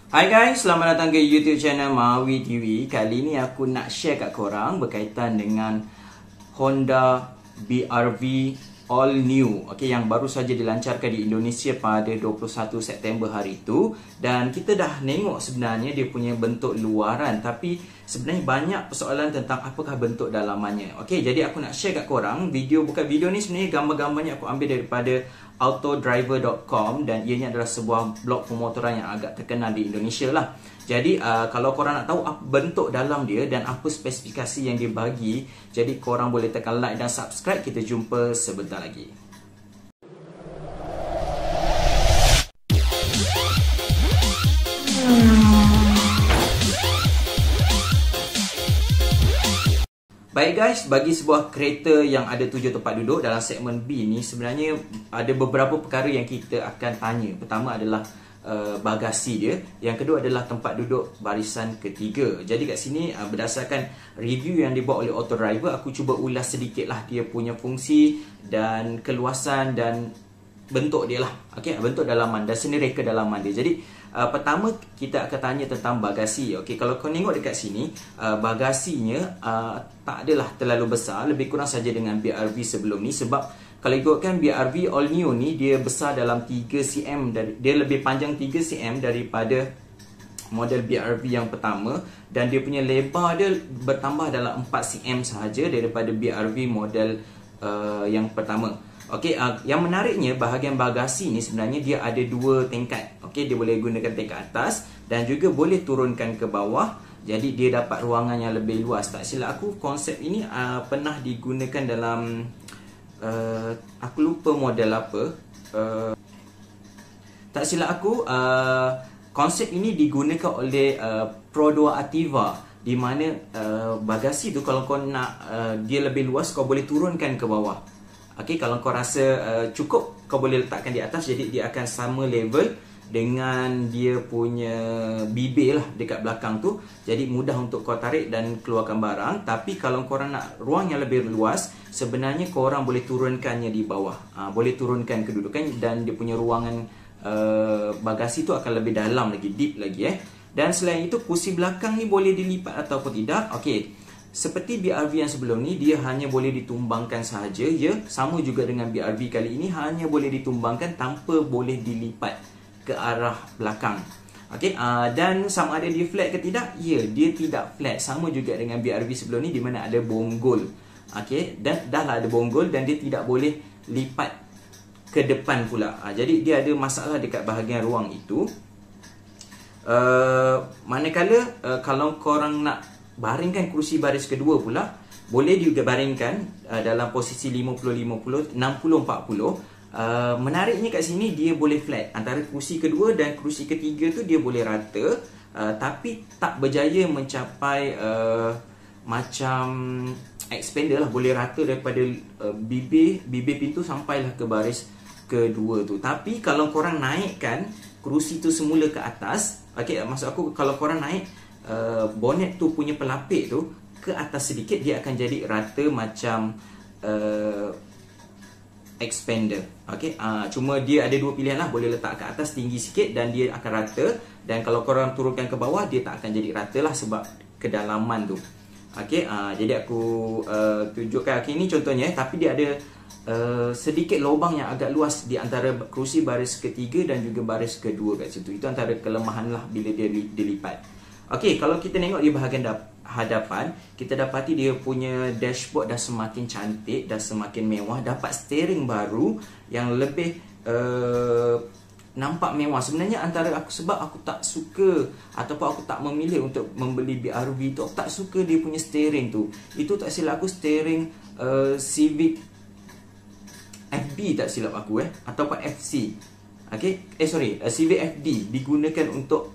Hai guys, selamat datang ke YouTube channel Mawi TV. Kali ni aku nak share kat korang berkaitan dengan Honda BR-V All New, yang baru saja dilancarkan di Indonesia pada 21 September hari itu. Dan kita dah nengok sebenarnya dia punya bentuk luaran, tapi sebenarnya banyak persoalan tentang apakah bentuk dalamannya. Jadi aku nak share kat korang bukan video ni, sebenarnya gambar-gambarnya aku ambil daripada autodriver.com dan ianya adalah sebuah blog pemotoran yang agak terkenal di Indonesia lah. Jadi kalau korang nak tahu apa bentuk dalam dia dan apa spesifikasi yang dia bagi, jadi korang boleh tekan like dan subscribe. Kita jumpa sebentar lagi. Baik guys, bagi sebuah kereta yang ada 7 tempat duduk dalam segmen B ni, sebenarnya ada beberapa perkara yang kita akan tanya. Pertama adalah bagasi dia. Yang kedua adalah tempat duduk barisan ketiga. Jadi kat sini berdasarkan review yang dibuat oleh Autodriver, aku cuba ulas sedikit lah dia punya fungsi dan keluasan dan bentuk dia lah. Bentuk dalaman dan seni reka dalaman dia. Jadi pertama kita akan tanya tentang bagasi. Kalau kau tengok dekat sini, bagasinya tak adalah terlalu besar, lebih kurang saja dengan BR-V sebelum ni. Sebab kalau ikutkan BR-V All New ni, dia besar dalam 3cm, dia lebih panjang 3cm daripada model BR-V yang pertama, dan dia punya lebar dia bertambah dalam 4cm sahaja daripada BR-V model yang pertama. Yang menariknya, bahagian bagasi ni sebenarnya dia ada dua tingkat. Dia boleh gunakan tingkat atas dan juga boleh turunkan ke bawah. Jadi dia dapat ruangan yang lebih luas. Tak silap aku, konsep ini pernah digunakan dalam aku lupa model apa. Tak silap aku, konsep ini digunakan oleh Pro 2 Ativa, di mana bagasi tu kalau kau nak dia lebih luas, kau boleh turunkan ke bawah. Kalau kau rasa cukup, kau boleh letakkan di atas. Jadi dia akan sama level dengan dia punya bibir lah dekat belakang tu. Jadi mudah untuk kau tarik dan keluarkan barang. Tapi kalau korang nak ruang yang lebih luas, sebenarnya korang boleh turunkannya di bawah. Boleh turunkan kedudukan dan dia punya ruangan bagasi tu akan lebih dalam lagi, deep lagi. Dan selain itu, kursi belakang ni boleh dilipat ataupun tidak. Seperti BR-V yang sebelum ni, dia hanya boleh ditumbangkan sahaja. Sama juga dengan BR-V kali ini, hanya boleh ditumbangkan tanpa boleh dilipat ke arah belakang. Dan sama ada dia flat ke tidak? Dia tidak flat. Sama juga dengan BR-V sebelum ni, di mana ada bonggol. Dan dah lah ada bonggol dan dia tidak boleh lipat ke depan pula. Jadi dia ada masalah dekat bahagian ruang itu. Manakala kalau korang nak baringkan kerusi baris kedua pula, boleh juga baringkan dalam posisi 50-50, 60-40. Menariknya kat sini, dia boleh flat. Antara kerusi kedua dan kerusi ketiga tu dia boleh rata, tapi tak berjaya mencapai macam expander lah. Boleh rata daripada bibir pintu sampailah ke baris kedua tu. Tapi kalau korang naikkan kerusi tu semula ke atas, maksud aku kalau korang naik bonnet tu punya pelapik tu ke atas sedikit, dia akan jadi rata macam expander. Cuma dia ada dua pilihan lah. Boleh letak ke atas tinggi sikit dan dia akan rata. Dan kalau korang turunkan ke bawah, dia tak akan jadi rata lah sebab kedalaman tu. Jadi aku tunjukkan ni contohnya. Tapi dia ada sedikit lubang yang agak luas di antara kerusi baris ketiga dan juga baris kedua kat situ. Itu antara kelemahan lah bila dia dilipat. Kalau kita tengok di bahagian hadapan, kita dapati dia punya dashboard dah semakin cantik, dah semakin mewah. Dapat steering baru yang lebih nampak mewah. Sebenarnya antara aku, sebab aku tak suka ataupun aku tak memilih untuk membeli BR-V tu, aku tak suka dia punya steering tu. Itu tak silap aku steering Civic FB, tak silap aku ataupun FC. Civic FD digunakan untuk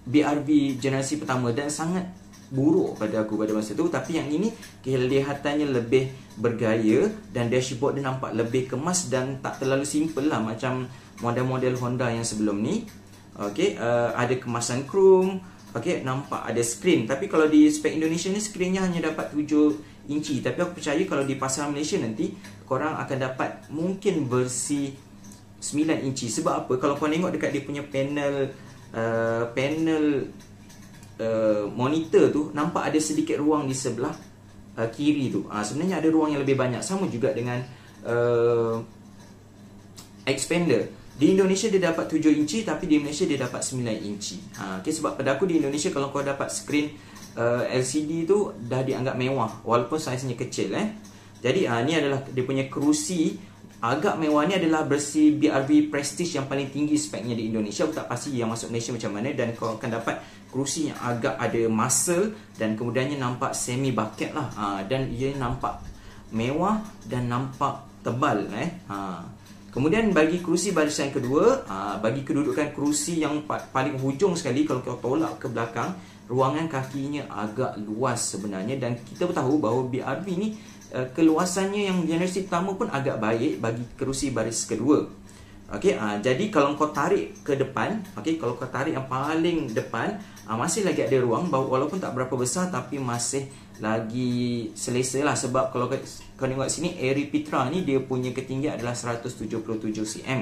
BR-V generasi pertama dan sangat buruk pada aku pada masa tu. Tapi yang ini kelihatannya lebih bergaya dan dashboard dia nampak lebih kemas dan tak terlalu simple lah macam model-model Honda yang sebelum ni. Ada kemasan chrome. Nampak ada screen. Tapi kalau di spek Indonesia ni, screennya hanya dapat 7 inci. Tapi aku percaya kalau di pasar Malaysia nanti, korang akan dapat mungkin versi 9 inci. Sebab apa? Kalau kau tengok dekat dia punya panel monitor tu, nampak ada sedikit ruang di sebelah kiri tu. Sebenarnya ada ruang yang lebih banyak. Sama juga dengan expander. Di Indonesia dia dapat 7 inci, tapi di Malaysia dia dapat 9 inci. Okay, sebab pada aku di Indonesia kalau kau dapat screen LCD tu dah dianggap mewah walaupun saiznya kecil. Jadi ni adalah dia punya kerusi. Agak mewah ni adalah versi BRV Prestige yang paling tinggi speknya di Indonesia. Aku tak pasti yang masuk Malaysia macam mana. Dan kau akan dapat kerusi yang agak ada muscle dan kemudiannya nampak semi bucket lah. Dan ia nampak mewah dan nampak tebal. Kemudian bagi kerusi barisan kedua, bagi kedudukan kerusi yang paling hujung sekali, kalau kau tolak ke belakang, ruangan kakinya agak luas sebenarnya. Dan kita tahu bahawa BRV ni keluasannya yang generasi pertama pun agak baik bagi kerusi baris kedua. Jadi kalau kau tarik ke depan, kalau kau tarik yang paling depan, masih lagi ada ruang, walaupun tak berapa besar tapi masih lagi selesa lah. Sebab kalau kau tengok sini, Airy Petra ni dia punya ketinggian adalah 177 cm.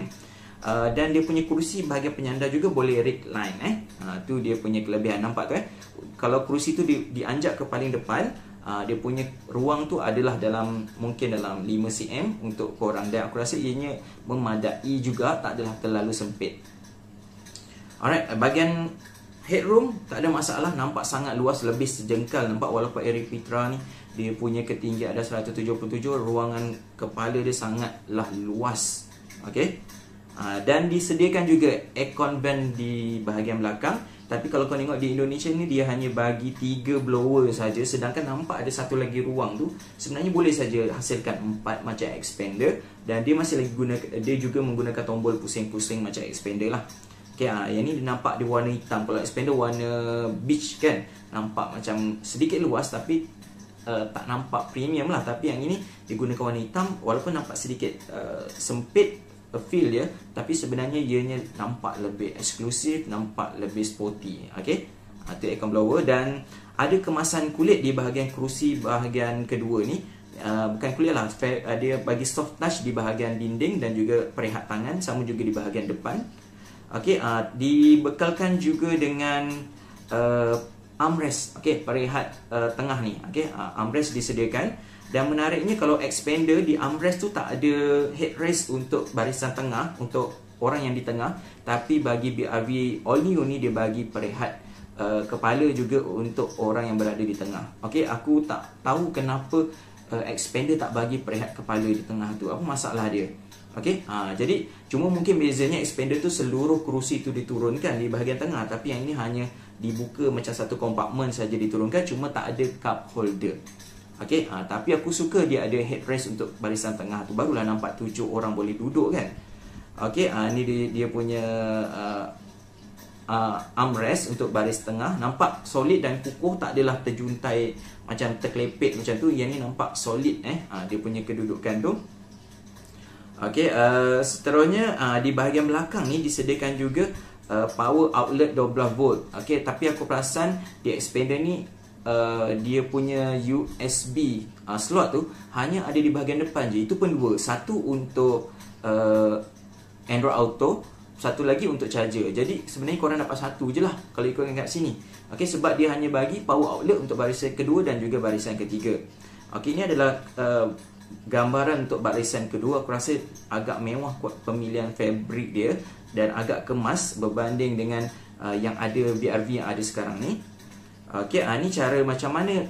Dan dia punya kerusi bahagian penyandar juga boleh recline. Tu dia punya kelebihan, nampak tu Kalau kerusi tu dianjak ke paling depan, dia punya ruang tu adalah mungkin dalam 5 cm untuk korang. Dan aku rasa ianya memadai juga, tak adalah terlalu sempit. Alright, bahagian headroom tak ada masalah, nampak sangat luas, lebih sejengkal nampak. Walaupun Airy Petra ni dia punya ketinggian ada 177, ruangan kepala dia sangatlah luas. Dan disediakan juga aircon vent di bahagian belakang. Tapi kalau kau tengok di Indonesia ni, dia hanya bagi 3 blower saja. Sedangkan nampak ada satu lagi ruang tu sebenarnya boleh saja hasilkan 4 macam expander. Dan dia masih lagi dia juga menggunakan tombol pusing-pusing macam expander lah. Yang ni dia nampak dia warna hitam. Kalau expander warna beige kan, nampak macam sedikit luas tapi tak nampak premium lah. Tapi yang ini dia gunakan warna hitam, walaupun nampak sedikit sempit feel dia, tapi sebenarnya ianya nampak lebih eksklusif, nampak lebih sporty. Itu aircon blower. Dan ada kemasan kulit di bahagian kerusi bahagian kedua ni. Bukan kulit lah, dia bagi soft touch di bahagian dinding dan juga perehat tangan, sama juga di bahagian depan. Dibekalkan juga dengan armrest, perehat tengah ni. Armrest disediakan. Dan menariknya, kalau expander di armrest tu tak ada headrest untuk barisan tengah, untuk orang yang di tengah. Tapi bagi BRV All New ni dia bagi perehat kepala juga untuk orang yang berada di tengah. Aku tak tahu kenapa expander tak bagi perehat kepala di tengah tu. Apa masalah dia? Jadi cuma mungkin bezanya expander tu seluruh kerusi tu diturunkan di bahagian tengah, tapi yang ini hanya dibuka macam satu kompartmen saja diturunkan, cuma tak ada cup holder. Tapi aku suka dia ada headrest untuk barisan tengah tu, barulah nampak 7 orang boleh duduk kan. Ni dia punya armrest untuk baris tengah, nampak solid dan kukuh, tak adalah terjuntai macam terkelepek macam tu. Yang ni nampak solid dia punya kedudukan tu. Seterusnya di bahagian belakang ni disediakan juga power outlet 12 volt. Tapi aku perasan di expander ni dia punya USB slot tu hanya ada di bahagian depan je. Itu pun 2. Satu untuk Android Auto, satu lagi untuk charger. Jadi sebenarnya korang dapat satu je lah kalau ikut kat sini. Sebab dia hanya bagi power outlet untuk barisan kedua dan juga barisan ketiga. Ini adalah gambaran untuk barisan kedua. Aku rasa agak mewah pemilihan fabrik dia dan agak kemas berbanding dengan yang ada BRV yang ada sekarang ni. Ni cara macam mana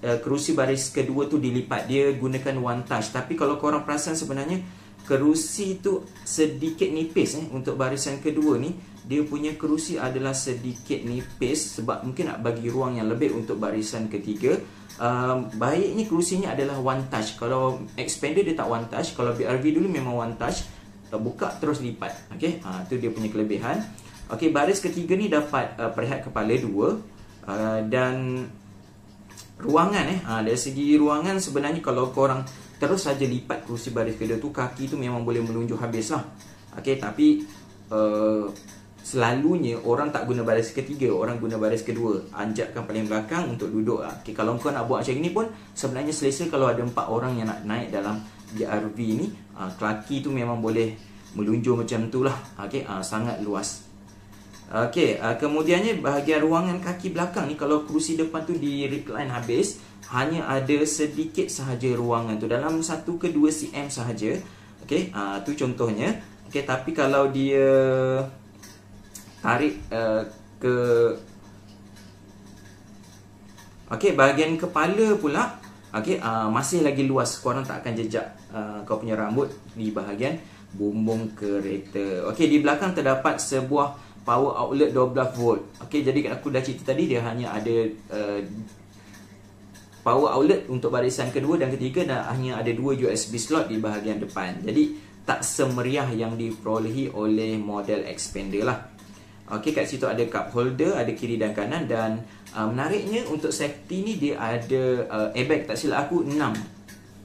kerusi baris kedua tu dilipat. Dia gunakan one touch. Tapi kalau korang perasan sebenarnya kerusi tu sedikit nipis untuk barisan kedua ni. Dia punya kerusi adalah sedikit nipis sebab mungkin nak bagi ruang yang lebih untuk barisan ketiga. Baiknya kerusinya adalah one touch. Kalau expander dia tak one touch. Kalau BRV dulu memang one touch, buka terus lipat. Tu dia punya kelebihan. Baris ketiga ni dapat perehat kepala 2. Dan ruangan dari segi ruangan sebenarnya kalau korang terus saja lipat kerusi baris kedua tu, kaki tu memang boleh melunjuk habis lah. Tapi selalunya orang tak guna baris ketiga, orang guna baris kedua, anjakkan paling belakang untuk duduk. Kalau kau nak buat macam ini pun sebenarnya selesa. Kalau ada 4 orang yang nak naik dalam BRV ni, kaki tu memang boleh melunjur macam tu lah. Okey, sangat luas. Okey, kemudiannya bahagian ruangan kaki belakang ni, kalau kerusi depan tu di recline habis, hanya ada sedikit sahaja ruangan tu, dalam 1 ke 2 cm sahaja. Okey, tu contohnya. Okey, tapi kalau dia tarik ke bahagian kepala pula, masih lagi luas. Korang tak akan jejak kau punya rambut di bahagian bumbung kereta. Okey, di belakang terdapat sebuah power outlet 12 volt. Okey, jadi aku dah cerita tadi, dia hanya ada power outlet untuk barisan kedua dan ketiga, dan hanya ada 2 USB slot di bahagian depan. Jadi tak semeriah yang diperolehi oleh model Xpander lah. Okey, kat situ ada cup holder, ada kiri dan kanan, dan menariknya untuk safety ni dia ada airbag, tak silap aku 6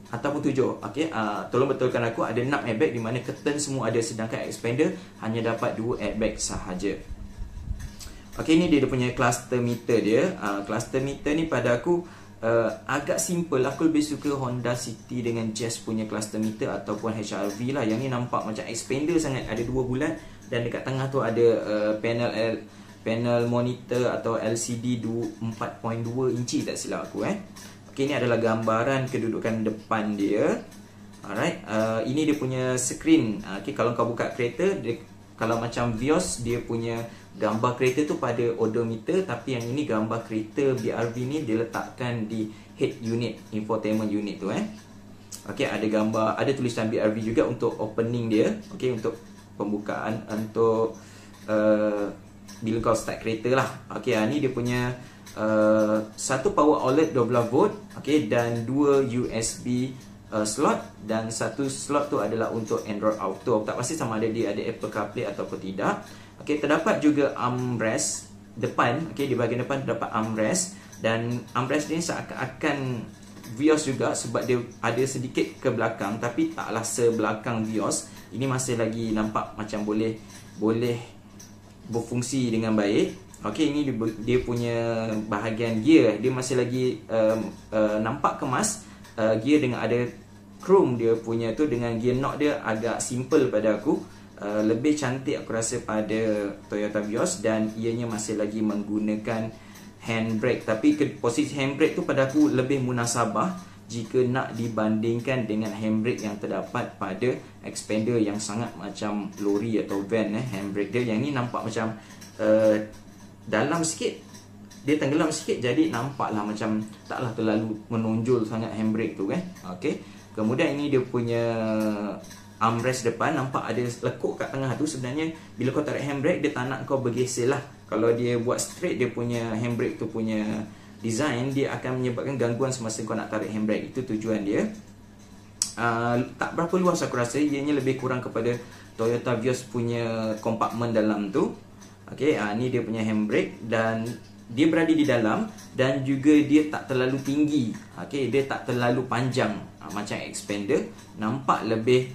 ataupun 7. Okey, tolong betulkan aku, ada 6 airbag di mana curtain semua ada, sedangkan Xpander hanya dapat 2 airbag sahaja. Okey, ni dia punya cluster meter dia. Cluster meter ni pada aku agak simple. Aku lebih suka Honda City dengan Jazz punya cluster meter ataupun HRV lah. Yang ni nampak macam Xpander sangat, ada 2 bulat, dan dekat tengah tu ada panel monitor atau LCD 4.2 inci tak silap aku. Okey, ini adalah gambaran kedudukan depan dia. Alright, ini dia punya screen. Okey, kalau kau buka kereta, kalau macam Vios, dia punya gambar kereta tu pada odometer, tapi yang ini gambar kereta BRV ni dia letakkan di head unit, infotainment unit tu. Okey, ada gambar, ada tulisan BRV juga untuk opening dia. Okey, untuk pembukaan, untuk bila kau start kereta lah. Okey, ni dia punya satu power outlet 12 volt, okey, dan 2 USB slot, dan satu slot tu adalah untuk Android Auto. Tak pasti sama ada dia ada Apple CarPlay ataupun tidak. Okey, terdapat juga armrest depan. Okey, di bahagian depan terdapat armrest, dan armrest ni seakan-akan Vios juga sebab dia ada sedikit ke belakang, tapi taklah sebelakang Vios. Ini masih lagi nampak macam boleh berfungsi dengan baik. Okey, ini dia punya bahagian gear, dia masih lagi nampak kemas. Gear dengan ada chrome dia punya tu, dengan gear knob dia agak simple pada aku. Lebih cantik aku rasa pada Toyota Vios, dan ianya masih lagi menggunakan handbrake. Tapi posisi handbrake tu pada aku lebih munasabah jika nak dibandingkan dengan handbrake yang terdapat pada Xpander yang sangat macam lori atau van. Handbrake dia yang ni nampak macam dalam sikit, dia tenggelam sikit, jadi nampaklah macam taklah terlalu menonjol sangat handbrake tu Okey, kemudian ini dia punya armrest depan, nampak ada lekuk kat tengah tu. Sebenarnya bila kau tarik handbrake, dia tak nak kau bergeser lah. Kalau dia buat straight, dia punya handbrake tu punya design, dia akan menyebabkan gangguan semasa kau nak tarik handbrake. Itu tujuan dia. Tak berapa luas aku rasa, ianya lebih kurang kepada Toyota Vios punya kompartmen dalam tu. Okey, ni dia punya handbrake, dan dia berada di dalam, dan juga dia tak terlalu tinggi. Okey, dia tak terlalu panjang macam Xpander. Nampak lebih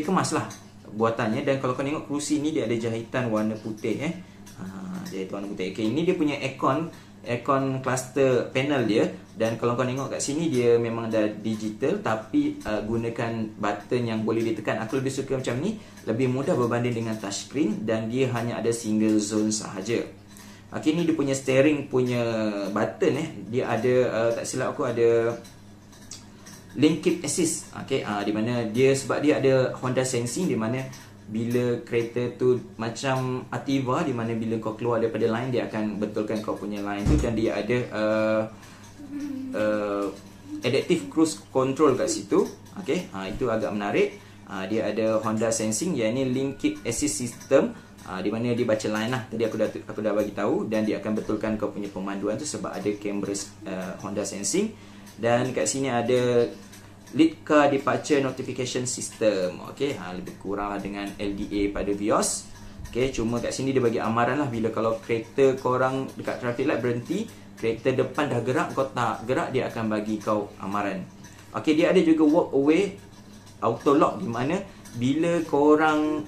kemas lah buatannya. Dan kalau kau tengok kerusi ni, dia ada jahitan warna putih jahitan warna putih. Okey, ini dia punya aircon cluster panel dia, dan kalau kau tengok kat sini, dia memang dah digital, tapi gunakan button yang boleh ditekan. Aku lebih suka macam ni, lebih mudah berbanding dengan touchscreen, dan dia hanya ada single zone sahaja. Okey, ni dia punya steering punya button dia ada tak silap aku ada lane keep assist. Okey, di mana dia, sebab dia ada Honda Sensing, di mana bila kereta tu macam Activa, di mana bila kau keluar daripada line, dia akan betulkan kau punya line tu, dan dia ada adaptive cruise control kat situ. Okey, itu agak menarik. Dia ada Honda Sensing, yang ini link keep assist system, di mana dia baca line lah. Tadi aku dah bagi tahu, dan dia akan betulkan kau punya pemanduan tu sebab ada kamera Honda Sensing. Dan kat sini ada Lead Car Departure Notification System. Okey, lebih kurang dengan LDA pada Vios. Okey, cuma kat sini dia bagi amaran lah, bila kalau kereta korang dekat traffic light berhenti, kereta depan dah gerak, kau tak gerak, dia akan bagi kau amaran. Okey, dia ada juga walk away auto lock, di mana bila korang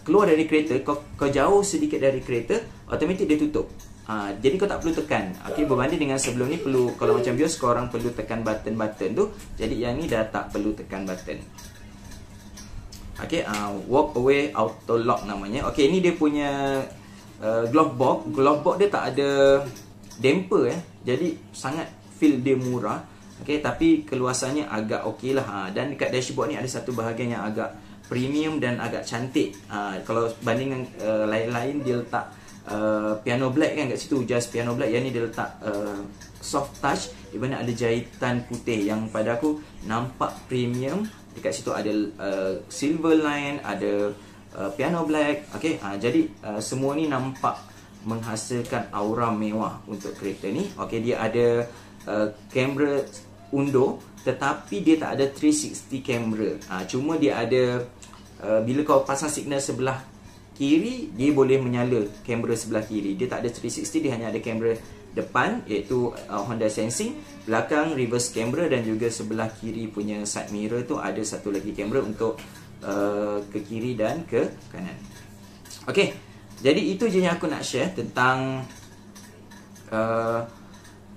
keluar dari kereta, kau jauh sedikit dari kereta, automatik dia tutup. Jadi kau tak perlu tekan. Okey, berbanding dengan sebelum ni, perlu, kalau macam Vios korang perlu tekan button tu. Jadi yang ni dah tak perlu tekan button. Okey, walk away auto lock namanya. Okey, ini dia punya glove box. Glove box dia tak ada damper Jadi sangat feel dia murah. Okey, tapi keluasannya agak okey lah. Dan dekat dashboard ni ada satu bahagian yang agak premium dan agak cantik. Kalau banding dengan lain-lain dia letak piano black kan kat situ, just piano black. Yang ni dia letak soft touch di mana ada jahitan putih yang pada aku nampak premium. Dekat situ ada silver line, ada piano black. Okey, jadi semua ni nampak menghasilkan aura mewah untuk kereta ni. Okey, dia ada kamera undur tetapi dia tak ada 360 kamera. Cuma dia ada bila kau pasang signal sebelah kiri, dia boleh menyala kamera sebelah kiri. Dia tak ada 360, dia hanya ada kamera depan iaitu Honda Sensing, belakang reverse camera, dan juga sebelah kiri punya side mirror tu ada satu lagi kamera untuk ke kiri dan ke kanan. Okey, jadi itu je yang aku nak share tentang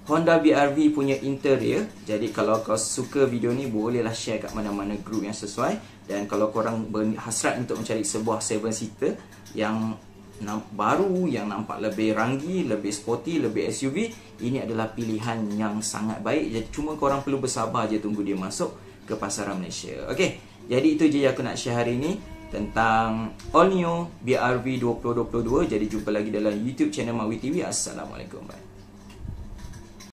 Honda BR-V punya interior. Jadi kalau kau suka video ni, bolehlah share kat mana-mana group yang sesuai. Dan kalau korang berhasrat untuk mencari sebuah 7-seater yang baru, yang nampak lebih ranggi, lebih sporty, lebih SUV, ini adalah pilihan yang sangat baik. Jadi cuma korang perlu bersabar je tunggu dia masuk ke pasaran Malaysia. Okey, jadi itu je yang aku nak share hari ni tentang All New BR-V 2022. Jadi jumpa lagi dalam YouTube channel Mawi TV. Assalamualaikum. Bye.